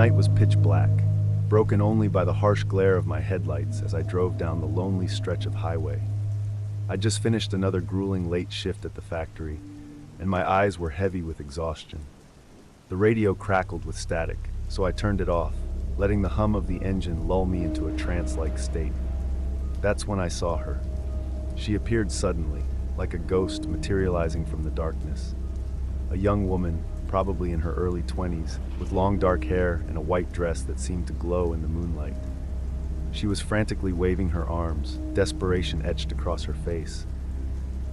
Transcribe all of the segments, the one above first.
night was pitch black, broken only by the harsh glare of my headlights as I drove down the lonely stretch of highway. I'd just finished another grueling late shift at the factory, and my eyes were heavy with exhaustion. The radio crackled with static, so I turned it off, letting the hum of the engine lull me into a trance-like state. That's when I saw her. She appeared suddenly, like a ghost materializing from the darkness. A young woman, probably in her early 20s, with long dark hair and a white dress that seemed to glow in the moonlight. She was frantically waving her arms, desperation etched across her face.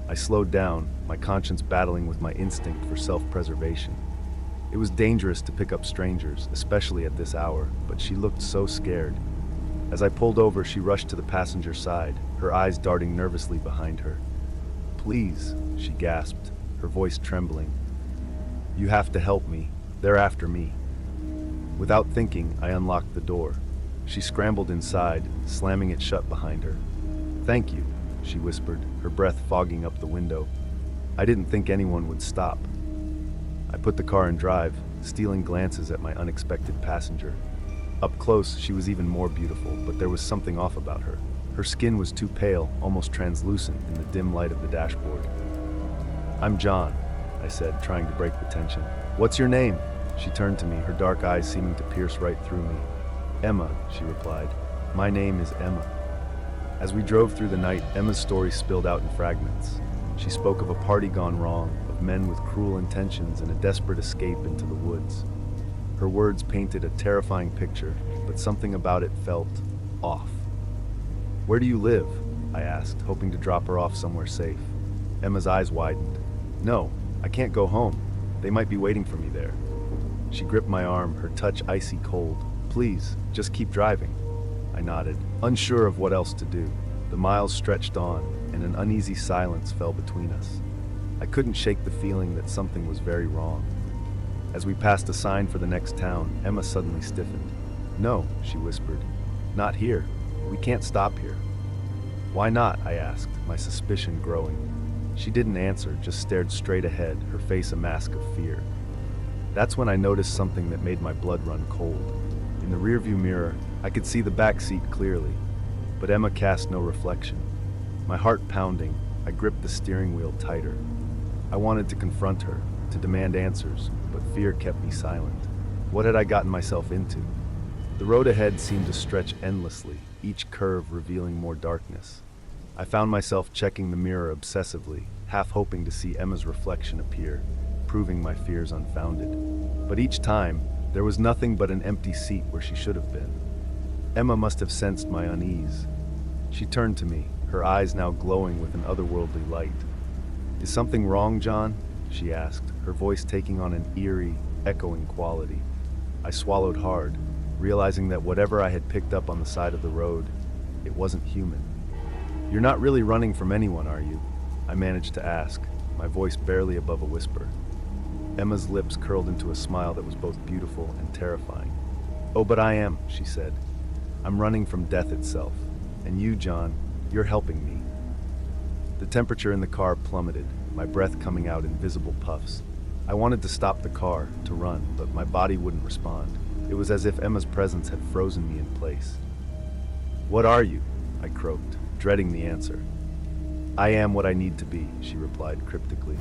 I slowed down, my conscience battling with my instinct for self-preservation. It was dangerous to pick up strangers, especially at this hour, but she looked so scared. As I pulled over, she rushed to the passenger side, her eyes darting nervously behind her. "Please," she gasped, her voice trembling. "You have to help me. They're after me." Without thinking, I unlocked the door. She scrambled inside, slamming it shut behind her. "Thank you," she whispered, her breath fogging up the window. I didn't think anyone would stop. I put the car in drive, stealing glances at my unexpected passenger. Up close, she was even more beautiful, but there was something off about her. Her skin was too pale, almost translucent in the dim light of the dashboard. "I'm John," I said, trying to break the tension. "What's your name?" She turned to me, her dark eyes seeming to pierce right through me. "Emma," she replied. "My name is Emma." As we drove through the night, Emma's story spilled out in fragments. She spoke of a party gone wrong, of men with cruel intentions and a desperate escape into the woods. Her words painted a terrifying picture, but something about it felt off. "Where do you live?" I asked, hoping to drop her off somewhere safe. Emma's eyes widened. "No, I can't go home. They might be waiting for me there." She gripped my arm, her touch icy cold. "Please, just keep driving." I nodded, unsure of what else to do. The miles stretched on, and an uneasy silence fell between us. I couldn't shake the feeling that something was very wrong. As we passed a sign for the next town, Emma suddenly stiffened. "No," she whispered. "Not here. We can't stop here." "Why not?" I asked, my suspicion growing. She didn't answer, just stared straight ahead, her face a mask of fear. That's when I noticed something that made my blood run cold. In the rearview mirror, I could see the back seat clearly, but Emma cast no reflection. My heart pounding, I gripped the steering wheel tighter. I wanted to confront her, to demand answers, but fear kept me silent. What had I gotten myself into? The road ahead seemed to stretch endlessly, each curve revealing more darkness. I found myself checking the mirror obsessively, half hoping to see Emma's reflection appear, proving my fears unfounded. But each time, there was nothing but an empty seat where she should have been. Emma must have sensed my unease. She turned to me, her eyes now glowing with an otherworldly light. "Is something wrong, John?" she asked, her voice taking on an eerie, echoing quality. I swallowed hard, realizing that whatever I had picked up on the side of the road, it wasn't human. "You're not really running from anyone, are you?" I managed to ask, my voice barely above a whisper. Emma's lips curled into a smile that was both beautiful and terrifying. "Oh, but I am," she said. "I'm running from death itself. And you, John, you're helping me." The temperature in the car plummeted, my breath coming out in visible puffs. I wanted to stop the car, to run, but my body wouldn't respond. It was as if Emma's presence had frozen me in place. "What are you?" I croaked, dreading the answer. "I am what I need to be," she replied cryptically.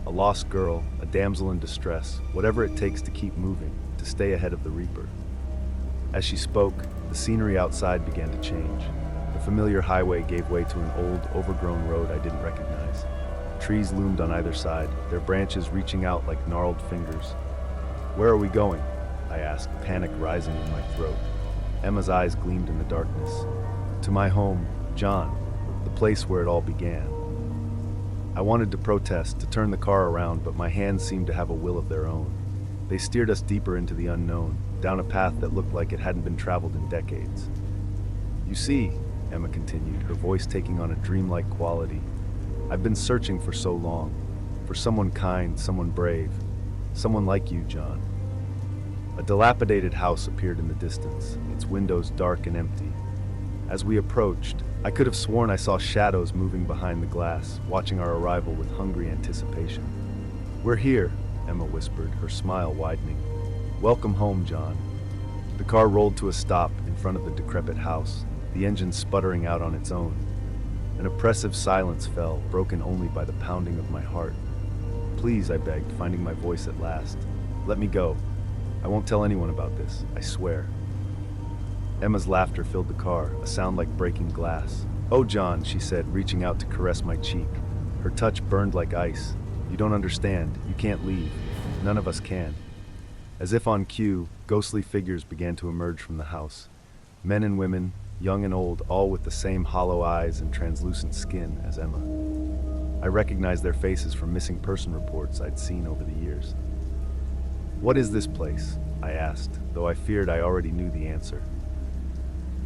"A lost girl, a damsel in distress, whatever it takes to keep moving, to stay ahead of the Reaper." As she spoke, the scenery outside began to change. The familiar highway gave way to an old, overgrown road I didn't recognize. Trees loomed on either side, their branches reaching out like gnarled fingers. "Where are we going?" I asked, panic rising in my throat. Emma's eyes gleamed in the darkness. "To my home, John, the place where it all began." I wanted to protest, to turn the car around, but my hands seemed to have a will of their own. They steered us deeper into the unknown, down a path that looked like it hadn't been traveled in decades. "You see," Emma continued, her voice taking on a dreamlike quality, "I've been searching for so long, for someone kind, someone brave, someone like you, John." A dilapidated house appeared in the distance, its windows dark and empty. As we approached, I could have sworn I saw shadows moving behind the glass, watching our arrival with hungry anticipation. "We're here," Emma whispered, her smile widening. "Welcome home, John." The car rolled to a stop in front of the decrepit house, the engine sputtering out on its own. An oppressive silence fell, broken only by the pounding of my heart. "Please," I begged, finding my voice at last. "Let me go. I won't tell anyone about this, I swear." Emma's laughter filled the car, a sound like breaking glass. "Oh, John," she said, reaching out to caress my cheek. Her touch burned like ice. "You don't understand. You can't leave. None of us can." As if on cue, ghostly figures began to emerge from the house. Men and women, young and old, all with the same hollow eyes and translucent skin as Emma. I recognized their faces from missing person reports I'd seen over the years. "What is this place?" I asked, though I feared I already knew the answer.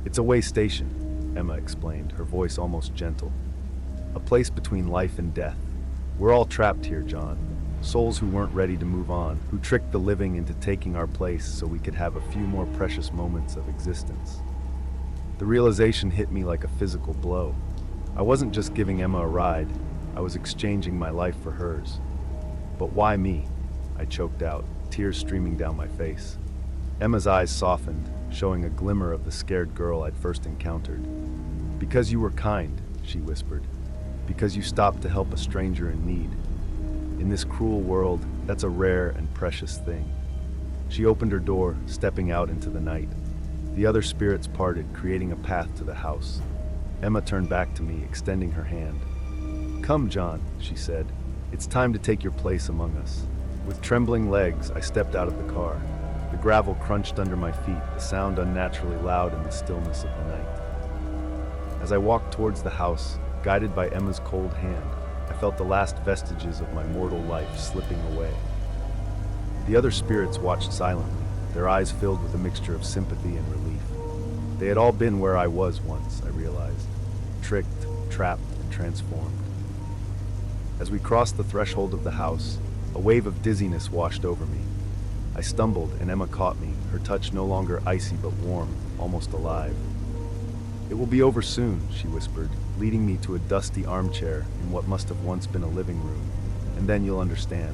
"It's a way station," Emma explained, her voice almost gentle. "A place between life and death. We're all trapped here, John. Souls who weren't ready to move on, who tricked the living into taking our place so we could have a few more precious moments of existence." The realization hit me like a physical blow. I wasn't just giving Emma a ride, I was exchanging my life for hers. "But why me?" I choked out, tears streaming down my face. Emma's eyes softened, showing a glimmer of the scared girl I'd first encountered. "Because you were kind," she whispered. "Because you stopped to help a stranger in need. In this cruel world, that's a rare and precious thing." She opened her door, stepping out into the night. The other spirits parted, creating a path to the house. Emma turned back to me, extending her hand. "Come, John," she said. "It's time to take your place among us." With trembling legs, I stepped out of the car. The gravel crunched under my feet, the sound unnaturally loud in the stillness of the night. As I walked towards the house, guided by Emma's cold hand, I felt the last vestiges of my mortal life slipping away. The other spirits watched silently, their eyes filled with a mixture of sympathy and relief. They had all been where I was once, I realized, tricked, trapped, and transformed. As we crossed the threshold of the house, a wave of dizziness washed over me. I stumbled, and Emma caught me, her touch no longer icy but warm, almost alive. "It will be over soon," she whispered, leading me to a dusty armchair in what must have once been a living room, "and then you'll understand."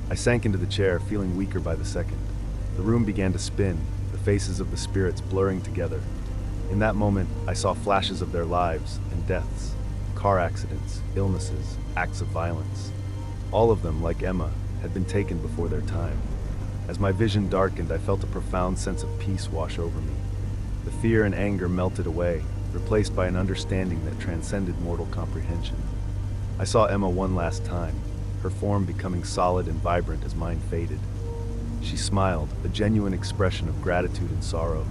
I sank into the chair, feeling weaker by the second. The room began to spin, the faces of the spirits blurring together. In that moment, I saw flashes of their lives and deaths, car accidents, illnesses, acts of violence. All of them, like Emma, had been taken before their time. As my vision darkened, I felt a profound sense of peace wash over me. The fear and anger melted away, replaced by an understanding that transcended mortal comprehension. I saw Emma one last time, her form becoming solid and vibrant as mine faded. She smiled, a genuine expression of gratitude and sorrow.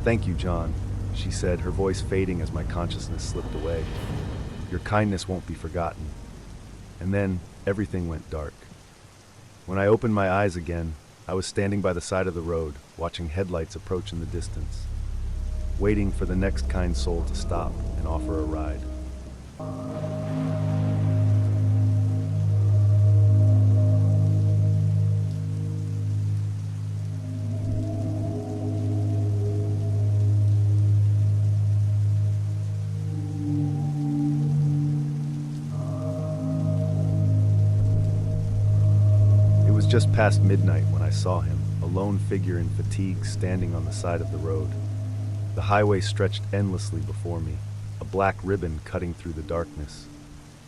"Thank you, John," she said, her voice fading as my consciousness slipped away. "Your kindness won't be forgotten." And then, everything went dark. When I opened my eyes again, I was standing by the side of the road, watching headlights approach in the distance, waiting for the next kind soul to stop and offer a ride. It was just past midnight when I saw him, a lone figure in fatigue standing on the side of the road. The highway stretched endlessly before me, a black ribbon cutting through the darkness.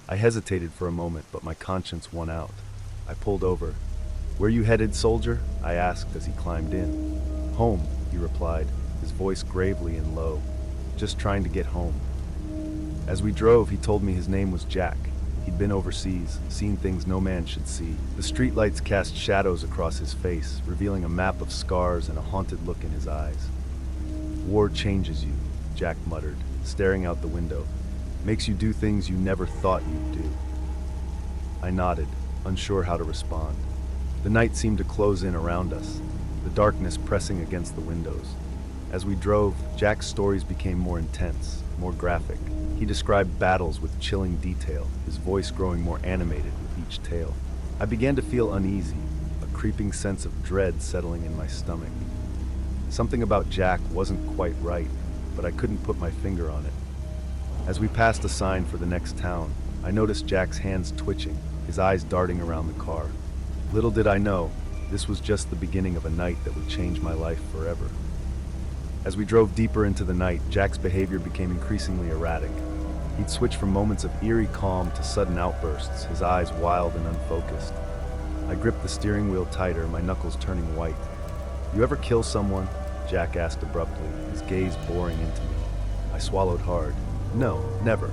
I hesitated for a moment, but my conscience won out. I pulled over. "Where you headed, soldier?" I asked as he climbed in. "Home," he replied, his voice gravely and low. "Just trying to get home." As we drove, he told me his name was Jack. He'd been overseas, seen things no man should see. The streetlights cast shadows across his face, revealing a map of scars and a haunted look in his eyes. "War changes you," Jack muttered, staring out the window. "Makes you do things you never thought you'd do." I nodded, unsure how to respond. The night seemed to close in around us, the darkness pressing against the windows. As we drove, Jack's stories became more intense, more graphic. He described battles with chilling detail, his voice growing more animated with each tale. I began to feel uneasy, a creeping sense of dread settling in my stomach. Something about Jack wasn't quite right, but I couldn't put my finger on it. As we passed a sign for the next town, I noticed Jack's hands twitching, his eyes darting around the car. Little did I know, This was just the beginning of a night that would change my life forever. As we drove deeper into the night, Jack's behavior became increasingly erratic. He'd switch from moments of eerie calm to sudden outbursts, his eyes wild and unfocused. I gripped the steering wheel tighter, my knuckles turning white. "You ever kill someone?" Jack asked abruptly, his gaze boring into me. I swallowed hard. "No, never."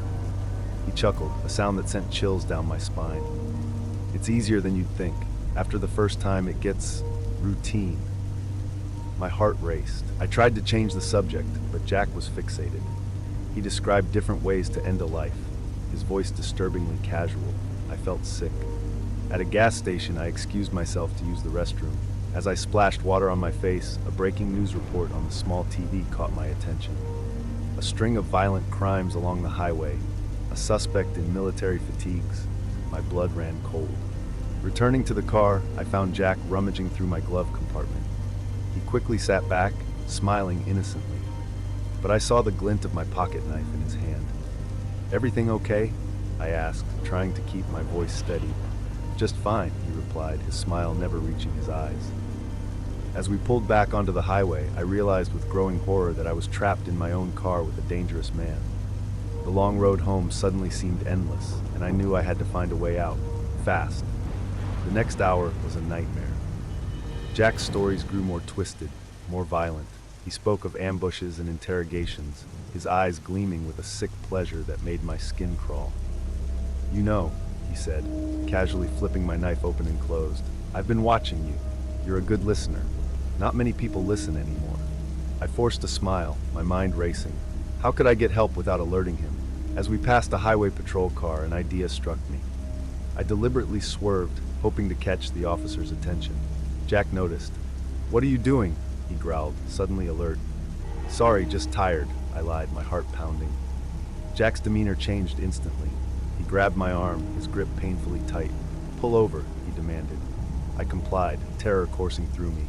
He chuckled, a sound that sent chills down my spine. "It's easier than you'd think. After the first time, it gets routine." My heart raced. I tried to change the subject, but Jack was fixated. He described different ways to end a life, his voice disturbingly casual. I felt sick. At a gas station, I excused myself to use the restroom. As I splashed water on my face, a breaking news report on the small TV caught my attention. A string of violent crimes along the highway, a suspect in military fatigues. My blood ran cold. Returning to the car, I found Jack rummaging through my glove compartment. He quickly sat back, smiling innocently. But I saw the glint of my pocket knife in his hand. "Everything okay?" I asked, trying to keep my voice steady. "Just fine," he replied, his smile never reaching his eyes. As we pulled back onto the highway, I realized with growing horror that I was trapped in my own car with a dangerous man. The long road home suddenly seemed endless, and I knew I had to find a way out, fast. The next hour was a nightmare. Jack's stories grew more twisted, more violent. He spoke of ambushes and interrogations, his eyes gleaming with a sick pleasure that made my skin crawl. "You know," he said, casually flipping my knife open and closed, "I've been watching you. You're a good listener. Not many people listen anymore." I forced a smile, my mind racing. How could I get help without alerting him? As we passed a highway patrol car, an idea struck me. I deliberately swerved, hoping to catch the officer's attention. Jack noticed. "What are you doing?" he growled, suddenly alert. "Sorry, just tired," I lied, my heart pounding. Jack's demeanor changed instantly. He grabbed my arm, his grip painfully tight. "Pull over," he demanded. I complied, terror coursing through me.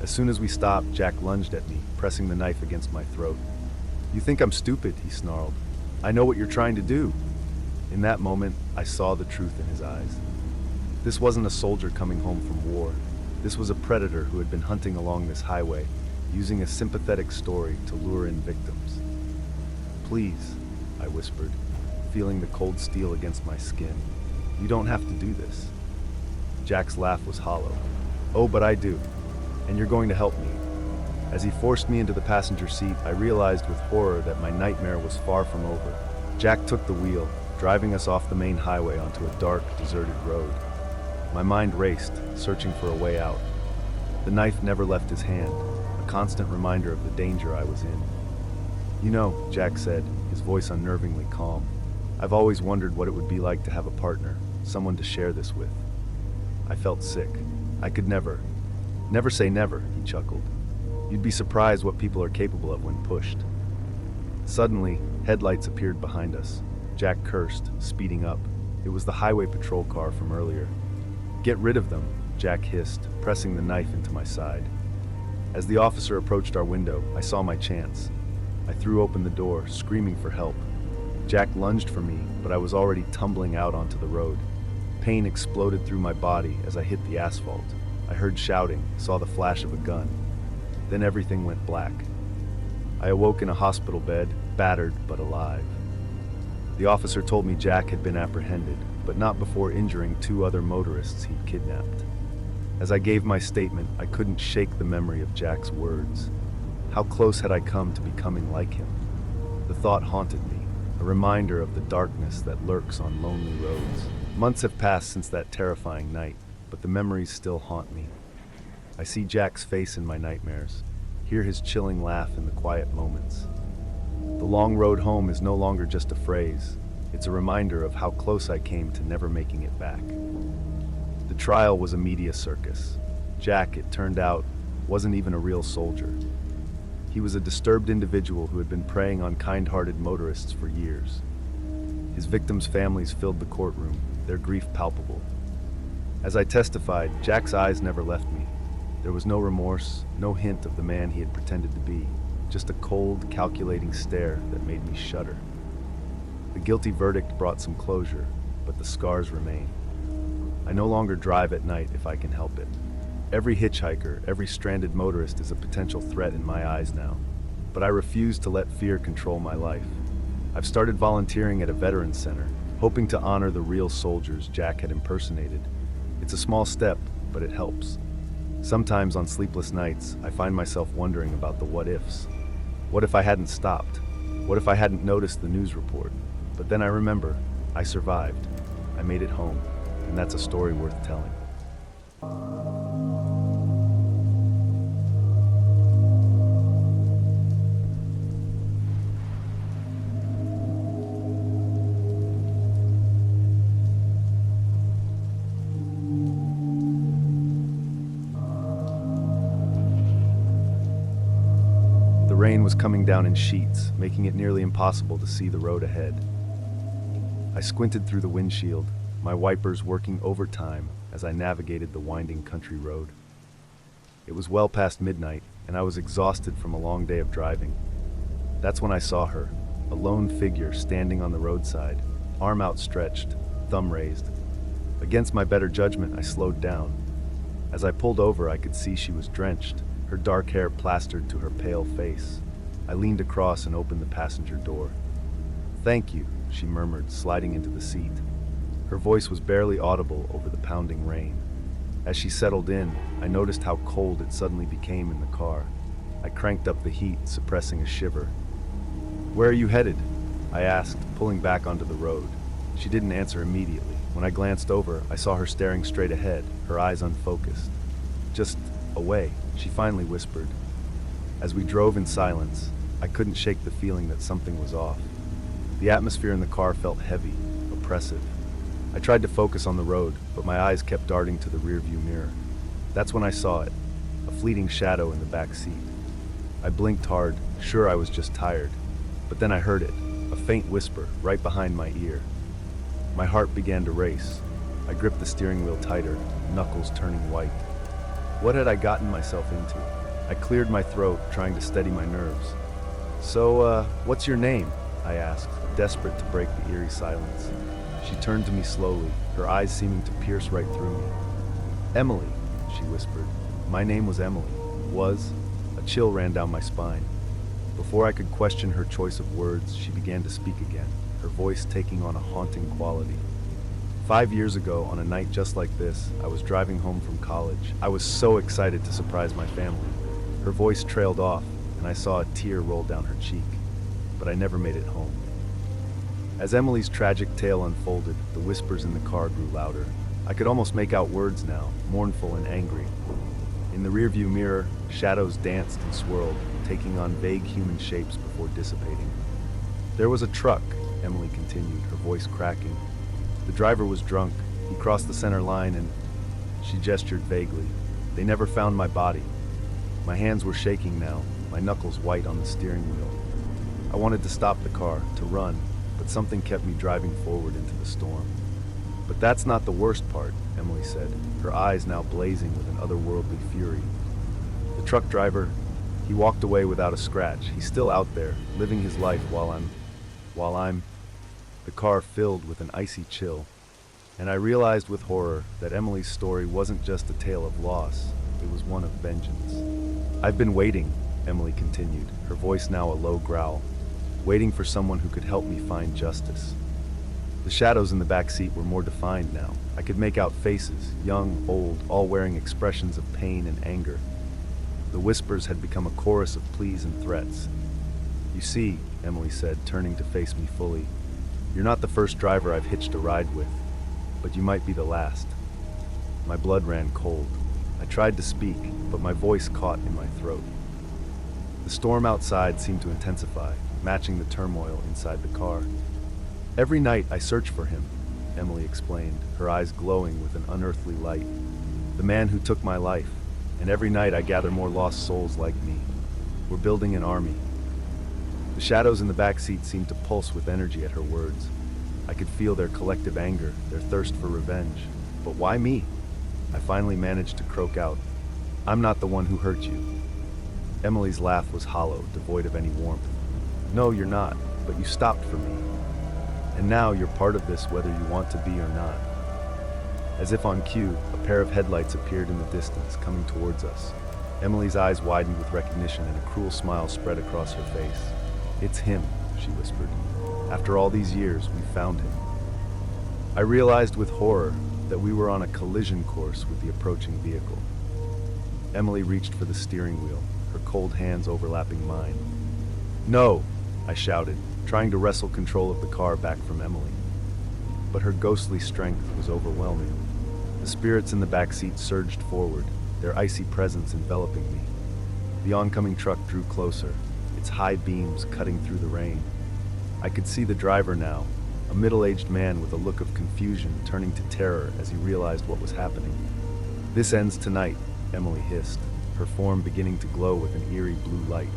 As soon as we stopped, Jack lunged at me, pressing the knife against my throat. "You think I'm stupid," he snarled. "I know what you're trying to do." In that moment, I saw the truth in his eyes. This wasn't a soldier coming home from war. This was a predator who had been hunting along this highway, using a sympathetic story to lure in victims. "Please," I whispered, feeling the cold steel against my skin. "You don't have to do this." Jack's laugh was hollow. "Oh, but I do. And you're going to help me." As he forced me into the passenger seat, I realized with horror that my nightmare was far from over. Jack took the wheel, driving us off the main highway onto a dark, deserted road. My mind raced, searching for a way out. The knife never left his hand, a constant reminder of the danger I was in. "You know," Jack said, his voice unnervingly calm, "I've always wondered what it would be like to have a partner, someone to share this with." I felt sick. I could never say never, he chuckled. "You'd be surprised what people are capable of when pushed." Suddenly, headlights appeared behind us. Jack cursed, speeding up. It was the highway patrol car from earlier. "Get rid of them," Jack hissed, pressing the knife into my side. As the officer approached our window, I saw my chance. I threw open the door, screaming for help. Jack lunged for me, but I was already tumbling out onto the road. Pain exploded through my body as I hit the asphalt. I heard shouting, saw the flash of a gun. Then everything went black. I awoke in a hospital bed, battered but alive. The officer told me Jack had been apprehended, but not before injuring 2 other motorists he'd kidnapped. As I gave my statement, I couldn't shake the memory of Jack's words. How close had I come to becoming like him? The thought haunted me, a reminder of the darkness that lurks on lonely roads. Months have passed since that terrifying night, but the memories still haunt me. I see Jack's face in my nightmares, hear his chilling laugh in the quiet moments. The long road home is no longer just a phrase. It's a reminder of how close I came to never making it back. The trial was a media circus. Jack, it turned out, wasn't even a real soldier. He was a disturbed individual who had been preying on kind-hearted motorists for years. His victims' families filled the courtroom, their grief palpable. As I testified, Jack's eyes never left me. There was no remorse, no hint of the man he had pretended to be, just a cold, calculating stare that made me shudder. The guilty verdict brought some closure, but the scars remain. I no longer drive at night if I can help it. Every hitchhiker, every stranded motorist is a potential threat in my eyes now. But I refuse to let fear control my life. I've started volunteering at a veterans center, hoping to honor the real soldiers Jack had impersonated. It's a small step, but it helps. Sometimes on sleepless nights, I find myself wondering about the what-ifs. What if I hadn't stopped? What if I hadn't noticed the news report? But then I remember, I survived. I made it home, and that's a story worth telling. The rain was coming down in sheets, making it nearly impossible to see the road ahead. I squinted through the windshield, my wipers working overtime as I navigated the winding country road. It was well past midnight, and I was exhausted from a long day of driving. That's when I saw her, a lone figure standing on the roadside, arm outstretched, thumb raised. Against my better judgment, I slowed down. As I pulled over, I could see she was drenched, her dark hair plastered to her pale face. I leaned across and opened the passenger door. "Thank you," she murmured, sliding into the seat. Her voice was barely audible over the pounding rain. As she settled in, I noticed how cold it suddenly became in the car. I cranked up the heat, suppressing a shiver. "Where are you headed?" I asked, pulling back onto the road. She didn't answer immediately. When I glanced over, I saw her staring straight ahead, her eyes unfocused. "Just away," she finally whispered. As we drove in silence, I couldn't shake the feeling that something was off. The atmosphere in the car felt heavy, oppressive. I tried to focus on the road, but my eyes kept darting to the rearview mirror. That's when I saw it, a fleeting shadow in the back seat. I blinked hard, sure I was just tired. But then I heard it, a faint whisper, right behind my ear. My heart began to race. I gripped the steering wheel tighter, knuckles turning white. What had I gotten myself into? I cleared my throat, trying to steady my nerves. "So, what's your name?" I asked, desperate to break the eerie silence. She turned to me slowly, her eyes seeming to pierce right through me. "Emily," she whispered. My name was Emily. Was. A chill ran down my spine. Before I could question her choice of words, she began to speak again, her voice taking on a haunting quality. 5 years ago, on a night just like this, I was driving home from college. I was so excited to surprise my family. Her voice trailed off, and I saw a tear roll down her cheek. But I never made it home. As Emily's tragic tale unfolded, the whispers in the car grew louder. I could almost make out words now, mournful and angry. In the rearview mirror, shadows danced and swirled, taking on vague human shapes before dissipating. "There was a truck," Emily continued, her voice cracking. "The driver was drunk. He crossed the center line and..." She gestured vaguely. "They never found my body." My hands were shaking now, my knuckles white on the steering wheel. I wanted to stop the car, to run, but something kept me driving forward into the storm. "But that's not the worst part," Emily said, her eyes now blazing with an otherworldly fury. "The truck driver, he walked away without a scratch. He's still out there, living his life while I'm... The car filled with an icy chill, and I realized with horror that Emily's story wasn't just a tale of loss, it was one of vengeance. "I've been waiting," Emily continued, her voice now a low growl, "waiting for someone who could help me find justice." The shadows in the back seat were more defined now. I could make out faces, young, old, all wearing expressions of pain and anger. The whispers had become a chorus of pleas and threats. "You see," Emily said, turning to face me fully, "you're not the first driver I've hitched a ride with, but you might be the last." My blood ran cold. I tried to speak, but my voice caught in my throat. The storm outside seemed to intensify, matching the turmoil inside the car. "Every night I search for him," Emily explained, her eyes glowing with an unearthly light. "The man who took my life, and every night I gather more lost souls like me. We're building an army." The shadows in the back seat seemed to pulse with energy at her words. I could feel their collective anger, their thirst for revenge. But why me? I finally managed to croak out, "I'm not the one who hurt you." Emily's laugh was hollow, devoid of any warmth. "No, you're not, but you stopped for me. And now you're part of this whether you want to be or not." As if on cue, a pair of headlights appeared in the distance, coming towards us. Emily's eyes widened with recognition and a cruel smile spread across her face. "It's him," she whispered. "After all these years, we found him." I realized with horror that we were on a collision course with the approaching vehicle. Emily reached for the steering wheel, her cold hands overlapping mine. "No!" I shouted, trying to wrestle control of the car back from Emily. But her ghostly strength was overwhelming. The spirits in the back seat surged forward, their icy presence enveloping me. The oncoming truck drew closer, its high beams cutting through the rain. I could see the driver now, a middle-aged man with a look of confusion turning to terror as he realized what was happening. "This ends tonight," Emily hissed, her form beginning to glow with an eerie blue light.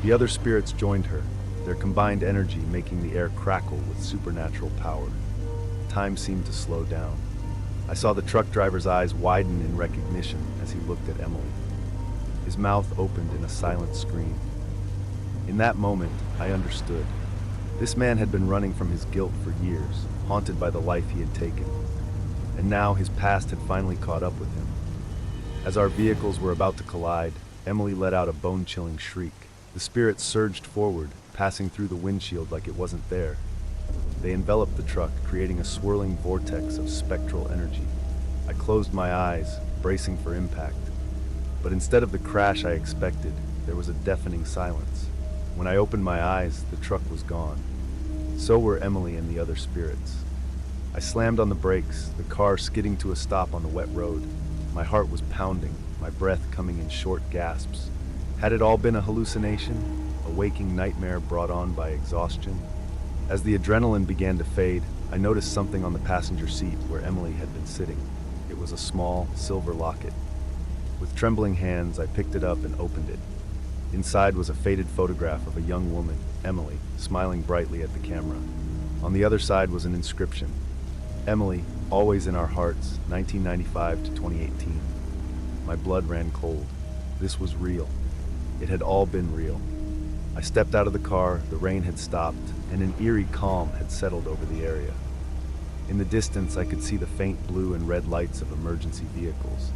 The other spirits joined her, their combined energy making the air crackle with supernatural power. Time seemed to slow down. I saw the truck driver's eyes widen in recognition as he looked at Emily. His mouth opened in a silent scream. In that moment, I understood. This man had been running from his guilt for years, haunted by the life he had taken. And now his past had finally caught up with him. As our vehicles were about to collide, Emily let out a bone-chilling shriek. The spirits surged forward, passing through the windshield like it wasn't there. They enveloped the truck, creating a swirling vortex of spectral energy. I closed my eyes, bracing for impact. But instead of the crash I expected, there was a deafening silence. When I opened my eyes, the truck was gone. So were Emily and the other spirits. I slammed on the brakes, the car skidding to a stop on the wet road. My heart was pounding, my breath coming in short gasps. Had it all been a hallucination, a waking nightmare brought on by exhaustion? As the adrenaline began to fade, I noticed something on the passenger seat where Emily had been sitting. It was a small, silver locket. With trembling hands, I picked it up and opened it. Inside was a faded photograph of a young woman, Emily, smiling brightly at the camera. On the other side was an inscription. "Emily, always in our hearts, 1995 to 2018. My blood ran cold. This was real. It had all been real. I stepped out of the car, the rain had stopped, and an eerie calm had settled over the area. In the distance, I could see the faint blue and red lights of emergency vehicles.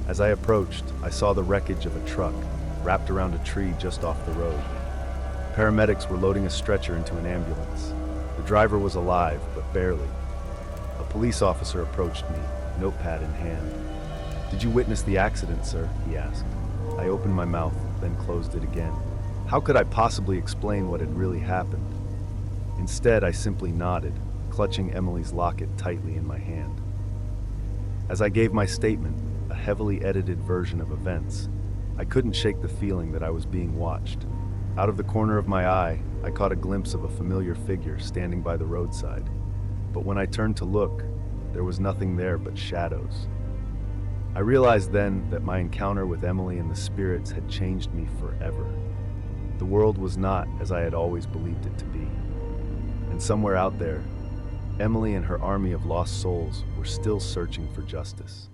As I approached, I saw the wreckage of a truck, wrapped around a tree just off the road. Paramedics were loading a stretcher into an ambulance. The driver was alive, but barely. A police officer approached me, notepad in hand. "Did you witness the accident, sir?" he asked. I opened my mouth, then closed it again. How could I possibly explain what had really happened? Instead, I simply nodded, clutching Emily's locket tightly in my hand. As I gave my statement, a heavily edited version of events, I couldn't shake the feeling that I was being watched. Out of the corner of my eye, I caught a glimpse of a familiar figure standing by the roadside. But when I turned to look, there was nothing there but shadows. I realized then that my encounter with Emily and the spirits had changed me forever. The world was not as I had always believed it to be. And somewhere out there, Emily and her army of lost souls were still searching for justice.